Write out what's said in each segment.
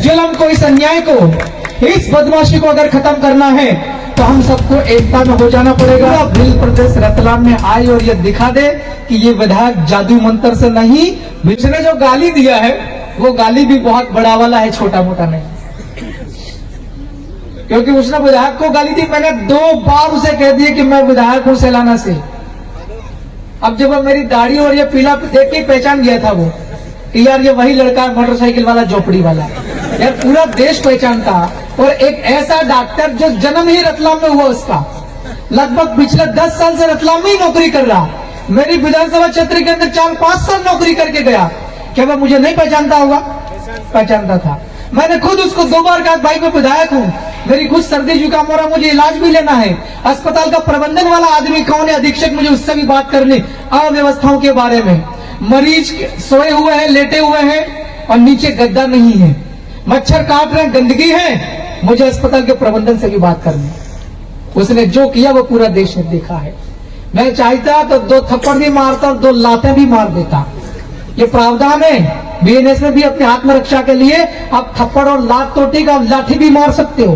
जुल्म को, इस अन्याय को, इस बदमाशी को अगर खत्म करना है तो हम सबको एकता में हो जाना पड़ेगा। भिल प्रदेश रतलाम में आए और ये दिखा दे कि ये विधायक जादू मंत्र से नहीं, उसने जो गाली दिया है वो गाली भी बहुत बड़ा वाला है, छोटा मोटा नहीं। क्योंकि उसने विधायक को गाली दी, मैंने 2 बार उसे कह दिया कि मैं विधायक हूं सैलाना से। अब जब वो मेरी दाढ़ी और ये पीला देख के पहचान गया था वो कि यार ये वही लड़का है मोटरसाइकिल वाला, झोपड़ी वाला, यार पूरा देश पहचानता। और एक ऐसा डॉक्टर जो जन्म ही रतलाम में हुआ, उसका लगभग पिछले 10 साल से रतलाम में ही नौकरी कर रहा, मेरी विधानसभा क्षेत्र के अंदर 4-5 साल नौकरी करके गया। क्या वह मुझे नहीं पहचानता होगा? पहचानता था। मैंने खुद उसको 2 बार कहा भाई मैं विधायक हूँ, मेरी खुद सर्दी जुकाम हो रहा, मुझे इलाज भी लेना है। अस्पताल का प्रबंधन वाला आदमी कौन है, अधीक्षक, मुझे उससे भी बात करनी अव्यवस्थाओं के बारे में। मरीज सोए हुए हैं, लेटे हुए हैं और नीचे गद्दा नहीं है, मच्छर काट रहे हैं, गंदगी है, मुझे अस्पताल के प्रबंधन से भी बात करनी। उसने जो किया वो पूरा देश ने देखा है। मैं चाहता तो 2 थप्पड़ भी मारता और 2 लातें भी मार देता। ये प्रावधान है बीएनएस में भी, अपने आत्मरक्षा के लिए आप थप्पड़ और लात तो ठीक, आप लाठी भी मार सकते हो।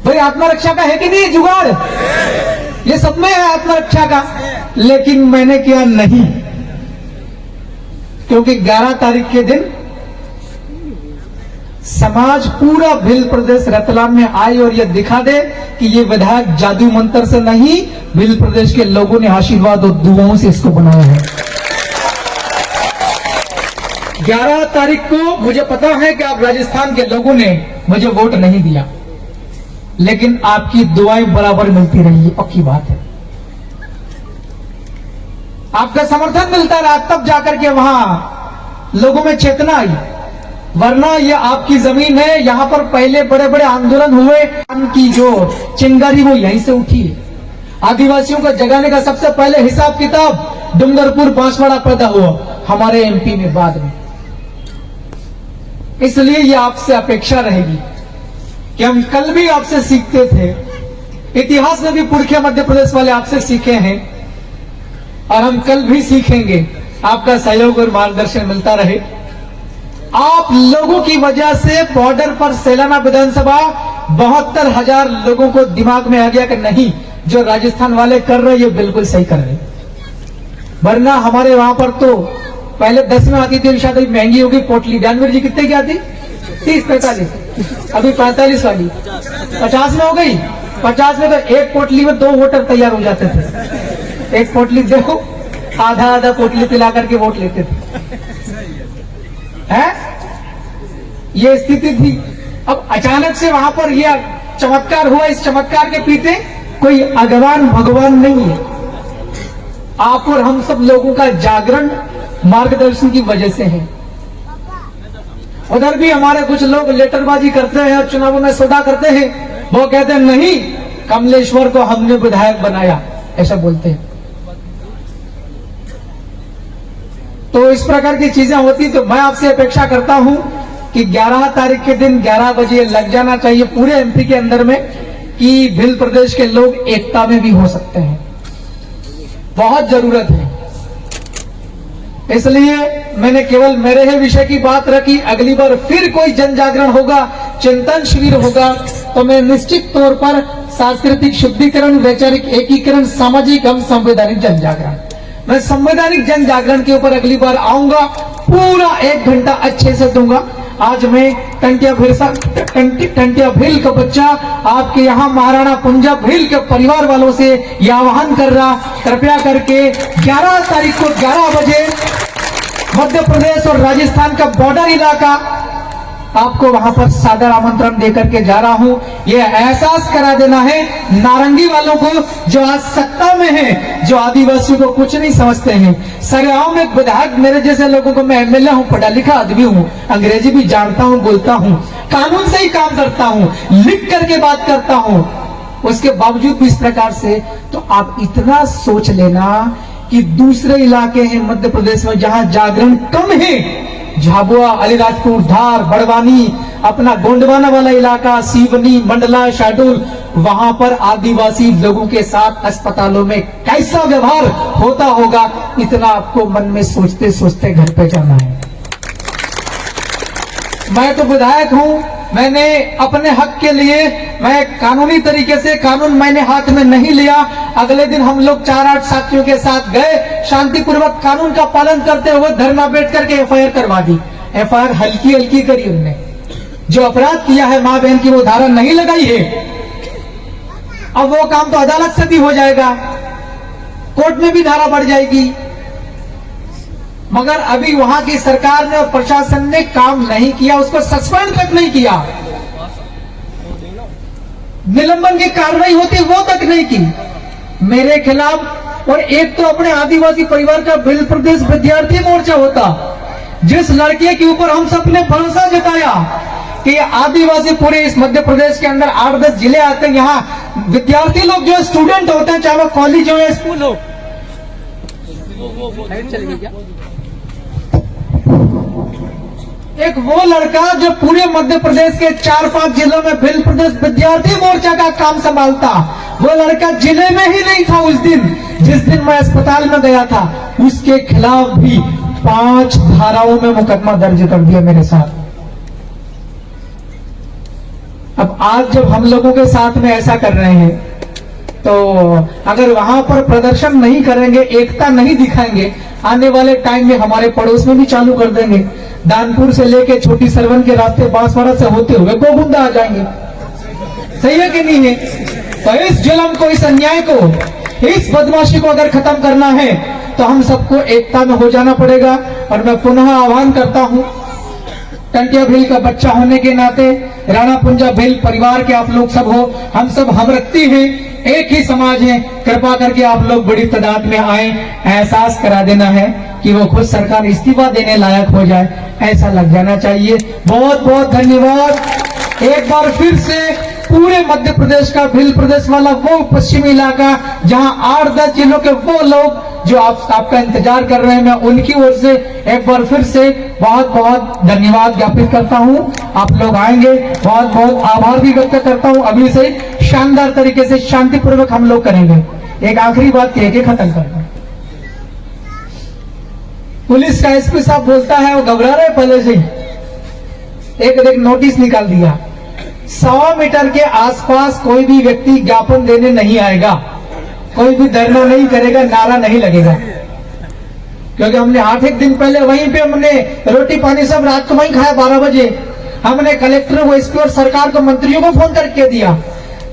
भाई आत्मरक्षा का है कि नहीं जुगाड़? ये सब में है आत्मरक्षा का। लेकिन मैंने किया नहीं, क्योंकि 11 तारीख के दिन समाज पूरा भिल प्रदेश रतलाम में आए और यह दिखा दे कि ये विधायक जादू मंत्र से नहीं, भिल प्रदेश के लोगों ने आशीर्वाद और दुआओं से इसको बनाया है। 11 तारीख को मुझे पता है कि आप राजस्थान के लोगों ने मुझे वोट नहीं दिया, लेकिन आपकी दुआएं बराबर मिलती रही, ये पक्की बात है। आपका समर्थन मिलता रहा, तब जाकर के वहां लोगों में चेतना आई, वरना ये आपकी जमीन है। यहां पर पहले बड़े बड़े आंदोलन हुए, की जो चिंगारी वो यहीं से उठी है। आदिवासियों को जगाने का सबसे पहले हिसाब किताब डूंगरपुर बांसवाड़ा पैदा हुआ हमारे एमपी में बाद में। इसलिए ये आपसे अपेक्षा रहेगी कि हम कल भी आपसे सीखते थे, इतिहास में भी पुरखिया मध्य प्रदेश वाले आपसे सीखे हैं और हम कल भी सीखेंगे। आपका सहयोग और मार्गदर्शन मिलता रहे। आप लोगों की वजह से बॉर्डर पर सैलाना विधानसभा 72,000 लोगों को दिमाग में आ गया कि नहीं, जो राजस्थान वाले कर रहे ये बिल्कुल सही कर रहे। वरना हमारे वहां पर तो पहले 10 में आती थी, शायद महंगी होगी पोटली। जानवीर जी कितने की आती? 30-45, अभी 45 वाली 50 में हो गई। 50 में तो एक पोटली में 2 वोटर तैयार हो जाते थे। एक पोटली देखो, आधा पोटली पिला करके वोट लेते थे, है ये स्थिति थी। अब अचानक से वहां पर यह चमत्कार हुआ। इस चमत्कार के पीछे कोई अगवान भगवान नहीं है, आप और हम सब लोगों का जागरण मार्गदर्शन की वजह से है। उधर भी हमारे कुछ लोग लेटरबाजी करते हैं और चुनावों में सौदा करते हैं। वो कहते हैं नहीं, कमलेश्वर को हमने विधायक बनाया, ऐसा बोलते हैं। तो इस प्रकार की चीजें होती, तो मैं आपसे अपेक्षा करता हूं कि 11 तारीख के दिन 11 बजे लग जाना चाहिए पूरे एमपी के अंदर में, कि भिल प्रदेश के लोग एकता में भी हो सकते हैं। बहुत जरूरत है। इसलिए मैंने केवल मेरे ही विषय की बात रखी। अगली बार फिर कोई जन जागरण होगा, चिंतन शिविर होगा, तो मैं निश्चित तौर पर सांस्कृतिक शुद्धिकरण, वैचारिक एकीकरण, सामाजिक एवं संवैधानिक जन जागरण, मैं संवैधानिक जन जागरण के ऊपर अगली बार आऊंगा, पूरा 1 घंटा अच्छे से दूंगा। आज मैं टंटिया भील का बच्चा आपके यहाँ महाराणा कुंजा भील के परिवार वालों से यह आह्वान कर रहा, कृपया करके 11 तारीख को 11 बजे मध्य प्रदेश और राजस्थान का बॉर्डर इलाका, आपको वहां पर सादर आमंत्रण देकर के जा रहा हूं। यह एहसास करा देना है नारंगी वालों को, जो आज सत्ता में है, जो आदिवासियों को कुछ नहीं समझते हैं। सरेआम में विधायक मेरे जैसे लोगों को, मैं एमएलए हूं, पढ़ा लिखा आदमी हूं, अंग्रेजी भी जानता हूं, बोलता हूं, कानून से ही काम करता हूं, लिख करके बात करता हूं, उसके बावजूद भी इस प्रकार से, तो आप इतना सोच लेना कि दूसरे इलाके हैं मध्य प्रदेश में जहां जागरण कम है, झाबुआ, अलीराजपुर, धार, बड़वानी, अपना गोंडवाना वाला इलाका, सीवनी, मंडला, शाहडोल, वहां पर आदिवासी लोगों के साथ अस्पतालों में कैसा व्यवहार होता होगा, इतना आपको मन में सोचते सोचते घर पे जाना है। मैं तो विधायक हूँ, मैंने अपने हक के लिए मैं कानूनी तरीके से कानून मैंने हाथ में नहीं लिया। अगले दिन हम लोग 4-8 साथियों के साथ गए, शांतिपूर्वक कानून का पालन करते हुए धरना बैठ करके एफआईआर करवा दी। एफआईआर हल्की हल्की करी उनने, जो अपराध किया है माँ बहन की वो धारा नहीं लगाई है। अब वो काम तो अदालत से भी हो जाएगा, कोर्ट में भी धारा बढ़ जाएगी, मगर अभी वहां की सरकार ने और प्रशासन ने काम नहीं किया, उसको सस्पेंड तक नहीं किया, निलंबन की कार्रवाई होती वो तक नहीं की मेरे खिलाफ। और एक तो अपने आदिवासी परिवार का भिल प्रदेश विद्यार्थी मोर्चा होता, जिस लड़के के ऊपर हम सब ने भरोसा जताया कि आदिवासी पूरे इस मध्य प्रदेश के अंदर 8-10 जिले आते हैं, यहाँ विद्यार्थी लोग जो स्टूडेंट होते हैं, चाहे वो कॉलेज हो या स्कूल हो, एक वो लड़का जो पूरे मध्य प्रदेश के 4-5 जिलों में भिल प्रदेश विद्यार्थी मोर्चा का काम संभालता, वो लड़का जिले में ही नहीं था उस दिन, जिस दिन मैं अस्पताल में गया था। उसके खिलाफ भी 5 धाराओं में मुकदमा दर्ज कर दिया मेरे साथ। अब आज जब हम लोगों के साथ में ऐसा कर रहे हैं, तो अगर वहां पर प्रदर्शन नहीं करेंगे, एकता नहीं दिखाएंगे, आने वाले टाइम में हमारे पड़ोस में भी चालू कर देंगे। दानपुर से लेके छोटी सरवन के रास्ते बांसवाड़ा से होते हुए गोबुंदा आ जाएंगे। सही है कि नहीं है? तो इस जुल्म को, इस अन्याय को, इस बदमाशी को अगर खत्म करना है तो हम सबको एकता में हो जाना पड़ेगा। और मैं पुनः आह्वान करता हूं, टंटिया भील का बच्चा होने के नाते, राणा पुंजा भील परिवार के आप लोग सब हो, हम सब हमरक्ती हैं, एक ही समाज है, कृपा करके आप लोग बड़ी तादाद में आए। एहसास करा देना है कि वो खुद सरकार इस्तीफा देने लायक हो जाए, ऐसा लग जाना चाहिए। बहुत बहुत धन्यवाद। एक बार फिर से पूरे मध्य प्रदेश का भील प्रदेश वाला वो पश्चिमी इलाका, जहां 8-10 जिलों के वो लोग जो आपका इंतजार कर रहे हैं, मैं उनकी ओर से एक बार फिर से बहुत बहुत धन्यवाद ज्ञापित करता हूं। आप लोग आएंगे, बहुत बहुत आभार भी व्यक्त करता हूं। अभी से शानदार तरीके से शांतिपूर्वक हम लोग करेंगे। एक आखिरी बात कह के खत्म करना। पुलिस का एसपी साहब बोलता है, वो घबरा रहे पहले से ही, एक नोटिस निकाल दिया, 100 मीटर के आसपास कोई भी व्यक्ति ज्ञापन देने नहीं आएगा, कोई भी धरना नहीं करेगा, नारा नहीं लगेगा। क्योंकि हमने 8 दिन पहले वहीं पे हमने रोटी पानी सब रात को वहीं खाया 12 बजे। हमने कलेक्टर को, एसपी और सरकार को, मंत्रियों को फोन करके दिया,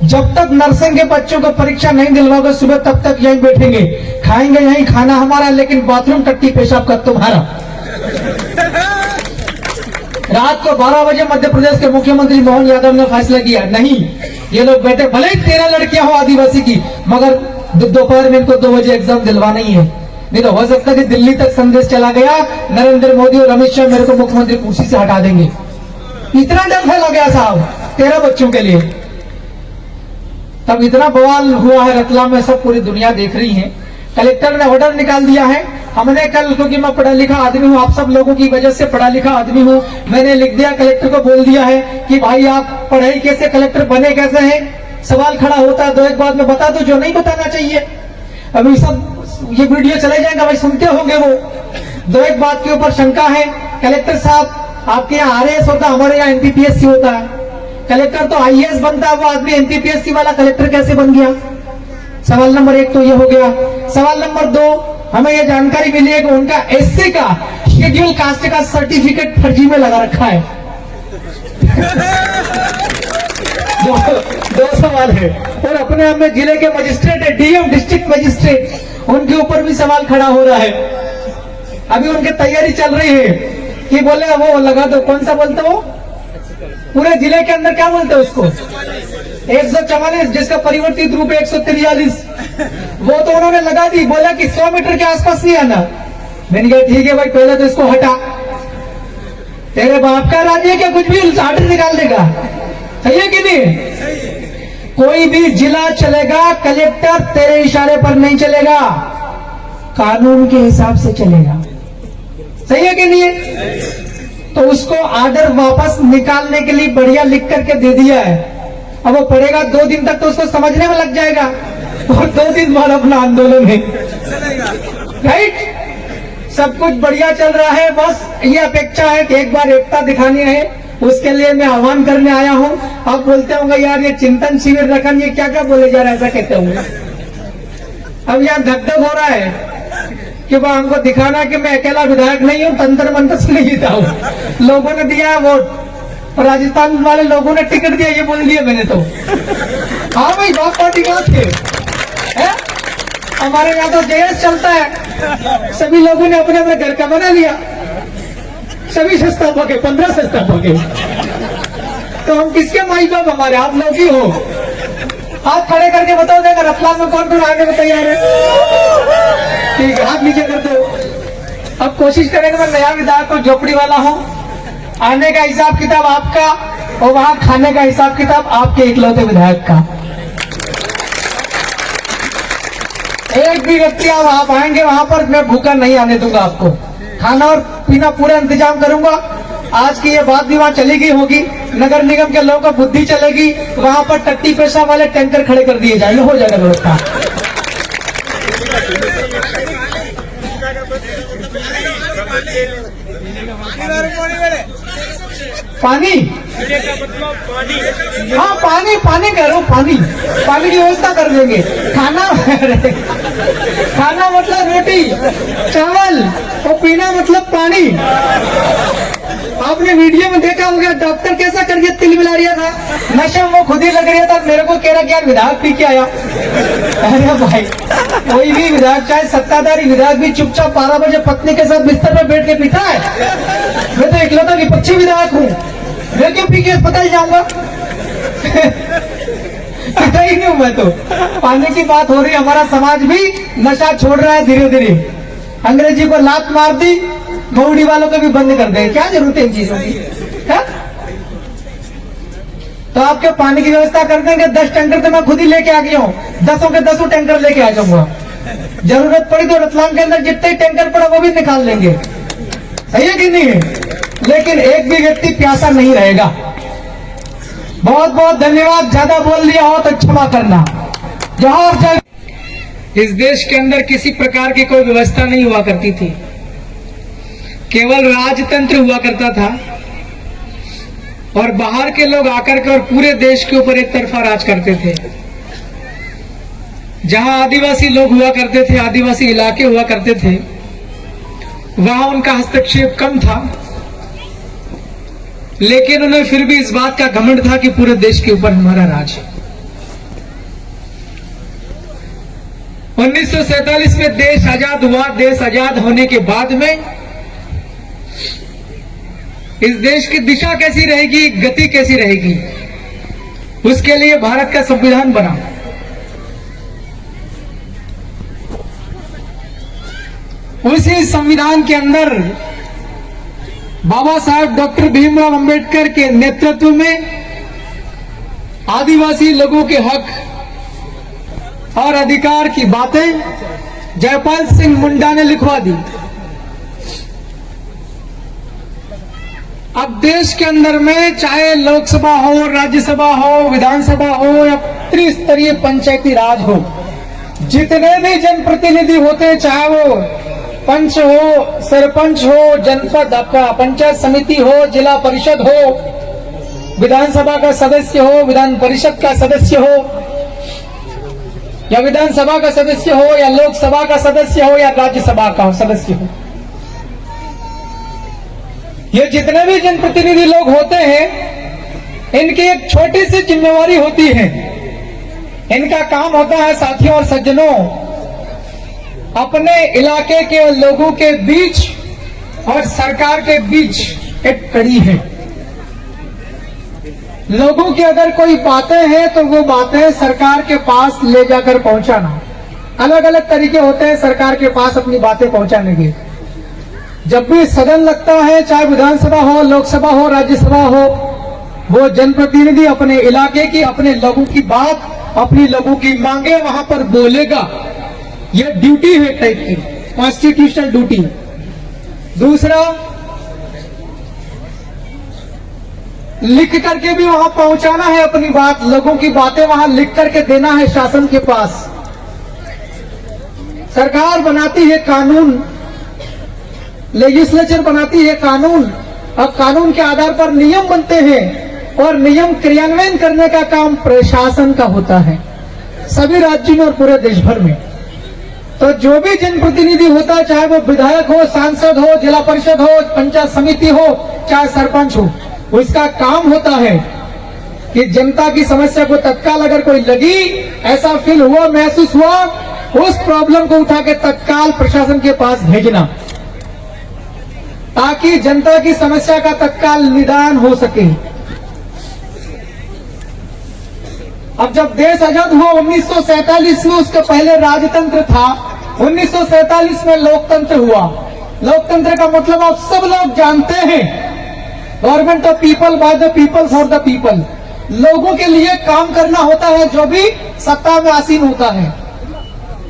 जब तक नर्सिंग के बच्चों को परीक्षा नहीं दिलवाओगे सुबह, तब तक यहीं बैठेंगे, खाएंगे यहीं, खाना हमारा, लेकिन बाथरूम टट्टी पेशाब का तुम्हारा। रात को 12 बजे मध्य प्रदेश के मुख्यमंत्री मोहन यादव ने फैसला किया, नहीं, ये लोग बैठे, भले ही 13 लड़कियां हो आदिवासी की, मगर दोपहर में इनको 2 बजे एग्जाम दिलवाना ही है। नहीं तो हो सकता है कि दिल्ली तक संदेश चला गया, नरेंद्र मोदी और अमित शाह मेरे को मुख्यमंत्री कुर्सी से हटा देंगे। इतना डर फैला गया साहब 13 बच्चों के लिए। तब इतना बवाल हुआ है रतलाम में, सब पूरी दुनिया देख रही है। कलेक्टर ने ऑर्डर निकाल दिया है। हमने कल, क्योंकि मैं पढ़ा लिखा आदमी हूँ, आप सब लोगों की वजह से पढ़ा लिखा आदमी हूँ, मैंने लिख दिया, कलेक्टर को बोल दिया है कि भाई आप पढ़ाई कैसे, कलेक्टर बने कैसे हैं, सवाल खड़ा होता है, 2-1 बात में बता दो जो नहीं बताना चाहिए। अभी सब ये वीडियो चले जाएगा, भाई सुनते होंगे वो, 2-1 बात के ऊपर शंका है। कलेक्टर साहब, आपके यहाँ आरएएस होता, हमारे यहाँ एमपीपीएससी होता है। कलेक्टर तो आईएएस बनता है, वो आदमी एमपीपीएससी वाला कलेक्टर कैसे बन गया? सवाल नंबर 1 तो ये हो गया। सवाल नंबर 2, हमें ये जानकारी मिली है कि उनका एससी का शेड्यूल कास्ट का सर्टिफिकेट फर्जी में लगा रखा है। दो सवाल है। और अपने आप में जिले के मजिस्ट्रेट है, डीएम डिस्ट्रिक्ट मजिस्ट्रेट, उनके ऊपर भी सवाल खड़ा हो रहा है। अभी उनकी तैयारी चल रही है कि बोले वो लगा दो, कौन सा बोलते हो, पूरे जिले के अंदर क्या बोलते हैं उसको, 144, जिसका परिवर्तित रूप है 143, वो तो उन्होंने लगा दी, बोला कि 100 मीटर के आसपास नहीं आना। मैंने कहा ठीक है भाई, पहले तो इसको हटा, तेरे बाप का राज्य है क्या, कुछ भी आर्डर निकाल देगा। सही है कि नहीं? कोई भी जिला चलेगा, कलेक्टर तेरे इशारे पर नहीं चलेगा, कानून के हिसाब से चलेगा। सही है कि नहीं है? तो उसको ऑर्डर वापस निकालने के लिए बढ़िया लिख करके दे दिया है। अब वो पढ़ेगा 2 दिन तक तो उसको समझने में लग जाएगा, और 2 दिन बाद अपना आंदोलन है। राइट, सब कुछ बढ़िया चल रहा है, बस ये अपेक्षा है कि एक बार एकता दिखानी है। उसके लिए मैं आह्वान करने आया हूं। आप बोलते होंगे यार ये चिंतन शिविर रखन, ये क्या क्या बोले जा रहा है, ऐसा कहते होंगे। अब यहाँ धक धक हो रहा है कि वह हमको दिखाना कि मैं अकेला विधायक नहीं हूं, तंत्र मंत्र से नहीं जीता हूं। लोगों ने दिया है वोट, और राजस्थान वाले लोगों ने टिकट दिया, ये बोल दिया मैंने तो। हाँ भाई, बाप पार्टी बात है। हमारे यहाँ तो जेएस चलता है, सभी लोगों ने अपने अपने घर का बना लिया, सभी संस्थापक है, 15 संस्थापक है। तो हम किसके माई बाप, हमारे आप लोग ही हो। हाथ खड़े करके बताओ देगा रतलाम में कौन कौन आने को तैयार है। ठीक है, हाथ नीचे कर दो। अब कोशिश करेंगे, मैं नया विधायक को झोपड़ी वाला हूँ, आने का हिसाब किताब आपका और वहां खाने का हिसाब किताब आपके इकलौते विधायक का। एक भी व्यक्ति आप आएंगे वहां पर मैं भूखा नहीं आने दूंगा, आपको खाना और पीना पूरा इंतजाम करूंगा। आज की ये बात भी वहां चली गई होगी, नगर निगम के लोगों को बुद्धि चलेगी, वहां पर टट्टी पेशा वाले टैंकर खड़े कर दिए जाएंगे, हो जाएगा व्यवस्था। पानी, हाँ पानी, पानी कह रहा हूँ, पानी की व्यवस्था कर देंगे। खाना खाना मतलब रोटी चावल, और पीना मतलब पानी। आपने वीडियो में देखा होगा डॉक्टर कैसा करके तिल मिला रहा था, नशा वो खुद ही लग रहा था, मेरे को कह रहा कि यार विधायक पी के आया। अरे भाई, कोई भी विधायक, चाहे सत्ताधारी विधायक भी चुपचाप 12 बजे पत्नी के साथ बिस्तर पर बैठ के पीता है। मैं तो इकलौता विपक्षी विधायक हूँ, मैं क्यों पी के अस्पताल जाऊंगा। पीता ही नहीं हूं मैं तो। पानी की बात हो रही, हमारा समाज भी नशा छोड़ रहा है धीरे धीरे। अंग्रेजी को लात मार दी, मऊड़ी वालों को भी बंद कर दे, क्या जरूरत है इन चीजों की। तो आपके पानी की व्यवस्था कर देंगे। 10 टैंकर तो मैं खुद ही लेके आ गया हूँ, 10 के 10 टैंकर लेके आ जाऊंगा। जरूरत पड़ी तो रतलाम के अंदर जितने टैंकर पड़ा वो भी निकाल लेंगे, सही है कि नहीं है। लेकिन एक भी व्यक्ति प्यासा नहीं रहेगा। बहुत बहुत धन्यवाद, ज्यादा बोल लिया हो तो क्षमा करना। जौहर जय। इस देश के अंदर किसी प्रकार की कोई व्यवस्था नहीं हुआ करती थी, केवल राजतंत्र हुआ करता था, और बाहर के लोग आकर के और पूरे देश के ऊपर एक तरफा राज करते थे। जहां आदिवासी लोग हुआ करते थे, आदिवासी इलाके हुआ करते थे, वहां उनका हस्तक्षेप कम था, लेकिन उन्हें फिर भी इस बात का घमंड था कि पूरे देश के ऊपर हमारा राज है। 1947 में देश आजाद हुआ। देश आजाद होने के बाद में इस देश की दिशा कैसी रहेगी, गति कैसी रहेगी, उसके लिए भारत का संविधान बना। उसी संविधान के अंदर बाबा साहब डॉक्टर भीमराव अंबेडकर के नेतृत्व में आदिवासी लोगों के हक और अधिकार की बातें जयपाल सिंह मुंडा ने लिखवा दी। अब देश के अंदर में चाहे लोकसभा हो, राज्यसभा हो, विधानसभा हो या त्रिस्तरीय पंचायती राज हो, जितने भी जनप्रतिनिधि होते, चाहे वो पंच हो, सरपंच हो, जनपद आपका पंचायत समिति हो, जिला परिषद हो, विधानसभा का सदस्य हो, विधान परिषद का सदस्य हो, या विधानसभा का सदस्य हो, या लोकसभा का सदस्य हो, या राज्यसभा का सदस्य हो, ये जितने भी जनप्रतिनिधि लोग होते हैं, इनकी एक छोटी सी जिम्मेवारी होती है। इनका काम होता है साथियों और सज्जनों, अपने इलाके के लोगों के बीच और सरकार के बीच एक कड़ी है। लोगों की अगर कोई बातें हैं तो वो बातें सरकार के पास ले जाकर पहुंचाना। अलग अलग तरीके होते हैं सरकार के पास अपनी बातें पहुंचाने के। जब भी सदन लगता है, चाहे विधानसभा हो, लोकसभा हो, राज्यसभा हो, वो जनप्रतिनिधि अपने इलाके की, अपने लोगों की बात, अपनी लोगों की मांगे वहां पर बोलेगा। ये ड्यूटी है टाइप की, कॉन्स्टिट्यूशनल ड्यूटी। दूसरा, लिख करके भी वहां पहुंचाना है अपनी बात, लोगों की बातें वहां लिख करके देना है शासन के पास। सरकार बनाती है कानून, लेजिस्लेचर बनाती है कानून, अब कानून के आधार पर नियम बनते हैं और नियम क्रियान्वयन करने का काम प्रशासन का होता है सभी राज्यों में और पूरे देश भर में। तो जो भी जनप्रतिनिधि होता है, चाहे वो विधायक हो, सांसद हो, जिला परिषद हो, पंचायत समिति हो, चाहे सरपंच हो, उसका काम होता है कि जनता की समस्या को तत्काल अगर कोई लगी, ऐसा फील हुआ, महसूस हुआ, उस प्रॉब्लम को उठा के तत्काल प्रशासन के पास भेजना, ताकि जनता की समस्या का तत्काल निदान हो सके। अब जब देश आजाद हुआ 1947 में, उसके पहले राजतंत्र था, 1947 में लोकतंत्र हुआ। लोकतंत्र का मतलब आप सब लोग जानते हैं, government of people, by the people, for the people. लोगों के लिए काम करना होता है जो भी सत्ता में आसीन होता है।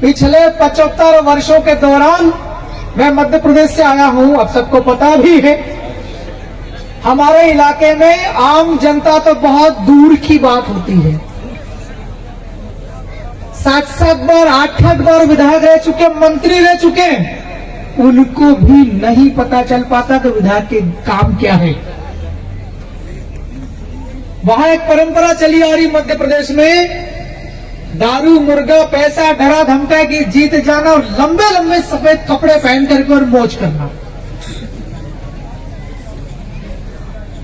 पिछले 75 वर्षों के दौरान, मैं मध्य प्रदेश से आया हूं, अब सबको पता भी है, हमारे इलाके में आम जनता तो बहुत दूर की बात होती है। 7-7 बार 8-8 बार विधायक रह चुके, मंत्री रह चुके, उनको भी नहीं पता चल पाता कि विधायक के काम क्या है। वहां एक परंपरा चली आ रही मध्य प्रदेश में, दारू, मुर्गा, पैसा, डरा धमका की जीत जाना और लंबे लंबे सफेद कपड़े पहन करके और मौज करना।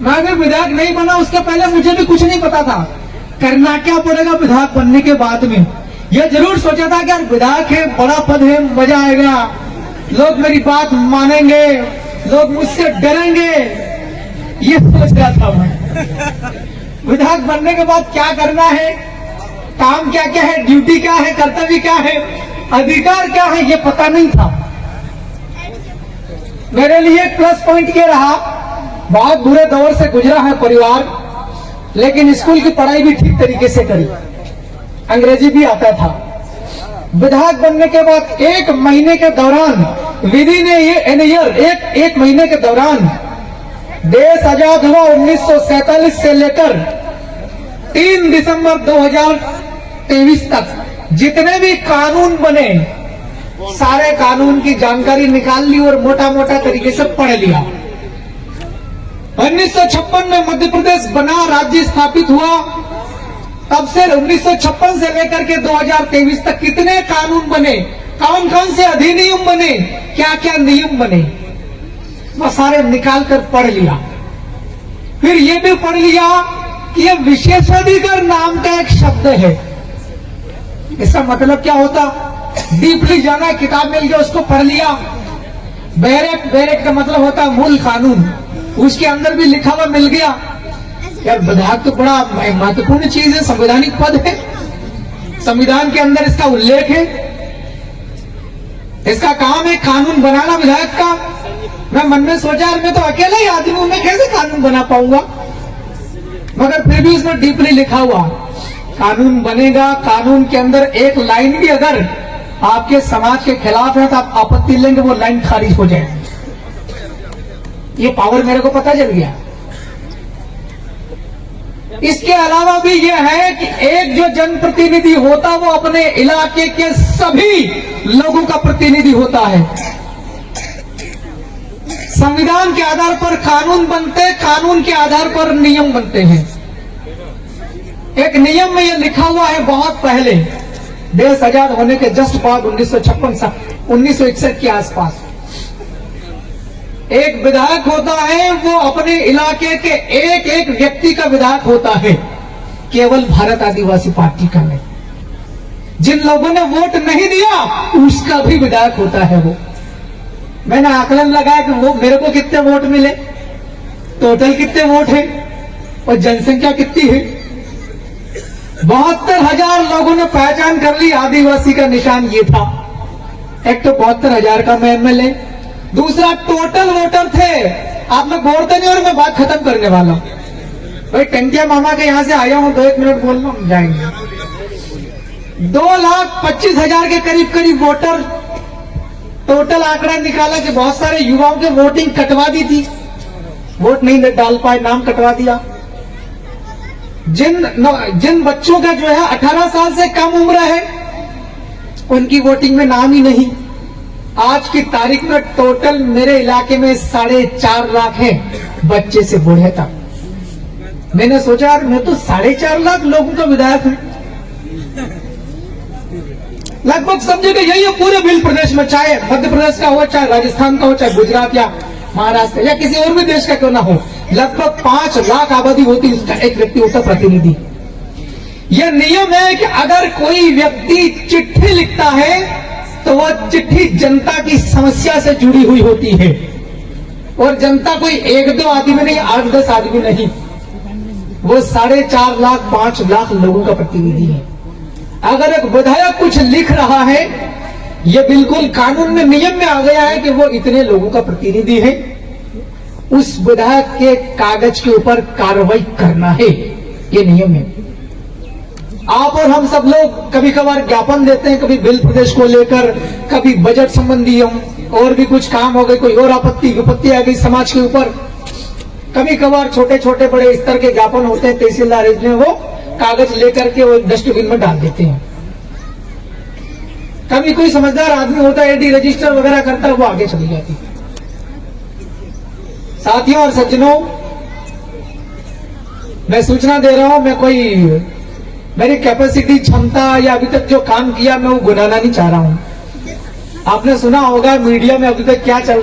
मैं अगर विधायक नहीं बना, उसके पहले मुझे भी कुछ नहीं पता था करना क्या पड़ेगा विधायक बनने के बाद में। यह जरूर सोचा था कि यार विधायक है, बड़ा पद है, मजा आएगा, लोग मेरी बात मानेंगे, लोग मुझसे डरेंगे, ये सोच रहा था मैं। विधायक बनने के बाद क्या करना है, काम क्या क्या है, ड्यूटी क्या है, कर्तव्य क्या है, अधिकार क्या है, ये पता नहीं था। मेरे लिए प्लस पॉइंट ये रहा, बहुत बुरे दौर से गुजरा है परिवार, लेकिन स्कूल की पढ़ाई भी ठीक तरीके से करी, अंग्रेजी भी आता था। विधायक बनने के बाद 1 महीने के दौरान, विधि ने ये एक महीने के दौरान देश आजाद हुआ 1947 से लेकर 3 दिसंबर 2023 तक जितने भी कानून बने, सारे कानून की जानकारी निकाल ली और मोटा मोटा तरीके से पढ़ लिया। 1956 में मध्य प्रदेश बना, राज्य स्थापित हुआ, तब से 1956 से लेकर के 2023 तक कितने कानून बने, कौन कौन से अधिनियम बने, क्या क्या नियम बने, वो सारे निकाल कर पढ़ लिया। फिर ये भी पढ़ लिया कि ये विशेषाधिकार नाम का एक शब्द है, इसका मतलब क्या होता, डीपली जाना, किताब मिल गया, उसको पढ़ लिया। बैरेक्ट का मतलब होता है मूल कानून, उसके अंदर भी लिखा हुआ मिल गया। यार विधायक तो बड़ा महत्वपूर्ण चीज है, संवैधानिक पद है, संविधान के अंदर इसका उल्लेख है, इसका काम है कानून बनाना विधायक का। मैं मन में सोचा, मैं तो अकेला ही आदमी हूं, मैं कैसे कानून बना पाऊंगा, मगर फिर भी उसमें डीपली लिखा हुआ कानून बनेगा। कानून के अंदर एक लाइन भी अगर आपके समाज के खिलाफ है तो आप आपत्ति लेंगे, वो लाइन खारिज हो जाएगी। ये पावर मेरे को पता चल गया। इसके अलावा भी यह है कि एक जो जनप्रतिनिधि होता वो अपने इलाके के सभी लोगों का प्रतिनिधि होता है। संविधान के आधार पर कानून बनते, कानून के आधार पर नियम बनते हैं। एक नियम में यह लिखा हुआ है, बहुत पहले देश आजाद होने के जस्ट बाद 1961 के आसपास, एक विधायक होता है, वो अपने इलाके के एक एक व्यक्ति का विधायक होता है, केवल भारत आदिवासी पार्टी का नहीं। जिन लोगों ने वोट नहीं दिया उसका भी विधायक होता है वो। मैंने आकलन लगाया कि वो मेरे को कितने वोट मिले, टोटल कितने वोट है और जनसंख्या कितनी है। 72,000 लोगों ने पहचान कर ली, आदिवासी का निशान ये था। एक तो 72,000 का मैं एमएलए, दूसरा टोटल वोटर थे। आप लोग बोलते नहीं और मैं बात खत्म करने वाला हूं। भाई टंकिया मामा के यहां से आया हूं, 2-1 मिनट बोलना, हम जाएंगे। 2,25,000 के करीब वोटर, टोटल आंकड़ा निकाला कि बहुत सारे युवाओं के वोटिंग कटवा दी थी, वोट नहीं डाल पाए, नाम कटवा दिया। जिन बच्चों का जो है 18 साल से कम उम्र है, उनकी वोटिंग में नाम ही नहीं। आज की तारीख में टोटल मेरे इलाके में 4.5 लाख है बच्चे से बूढ़े तक। मैंने सोचा यार मैं तो 4.5 लाख लोगों का विधायक हूं, लगभग सब जगह यही है पूरे बिल प्रदेश में, चाहे मध्य प्रदेश का हो, चाहे राजस्थान का हो, चाहे गुजरात या महाराष्ट्र या किसी और भी देश का क्यों ना हो, लगभग 5 लाख आबादी होती है, उसका एक व्यक्ति होता प्रतिनिधि। यह नियम है कि अगर कोई व्यक्ति चिट्ठी लिखता है तो वह चिट्ठी जनता की समस्या से जुड़ी हुई होती है, और जनता कोई 1-2 आदमी नहीं, 8-10 आदमी नहीं, वो 4.5 लाख 5 लाख लोगों का प्रतिनिधि है। अगर एक विधायक कुछ लिख रहा है, यह बिल्कुल कानून में नियम में आ गया है कि वो इतने लोगों का प्रतिनिधि है, उस विधायक के कागज के ऊपर कार्रवाई करना है, ये नियम है। आप और हम सब लोग कभी कभार ज्ञापन देते हैं, कभी बिल प्रदेश को लेकर, कभी बजट संबंधी और भी कुछ काम हो गए, कोई और आपत्ति विपत्ति आ गई समाज के ऊपर, कभी कभार छोटे छोटे बड़े स्तर के ज्ञापन होते हैं, तहसीलदार में वो कागज लेकर के वो डस्टबिन में डाल देते हैं। कभी कोई समझदार आदमी होता है, एडी रजिस्टर वगैरह करता है, वो आगे चली जाती है। साथियों और सज्जनों, मैं सूचना दे रहा हूं, मैं कोई मेरी कैपेसिटी क्षमता या अभी तक जो काम किया मैं वो गुनाना नहीं चाह रहा हूं। आपने सुना होगा मीडिया में अभी तक क्या चल रहा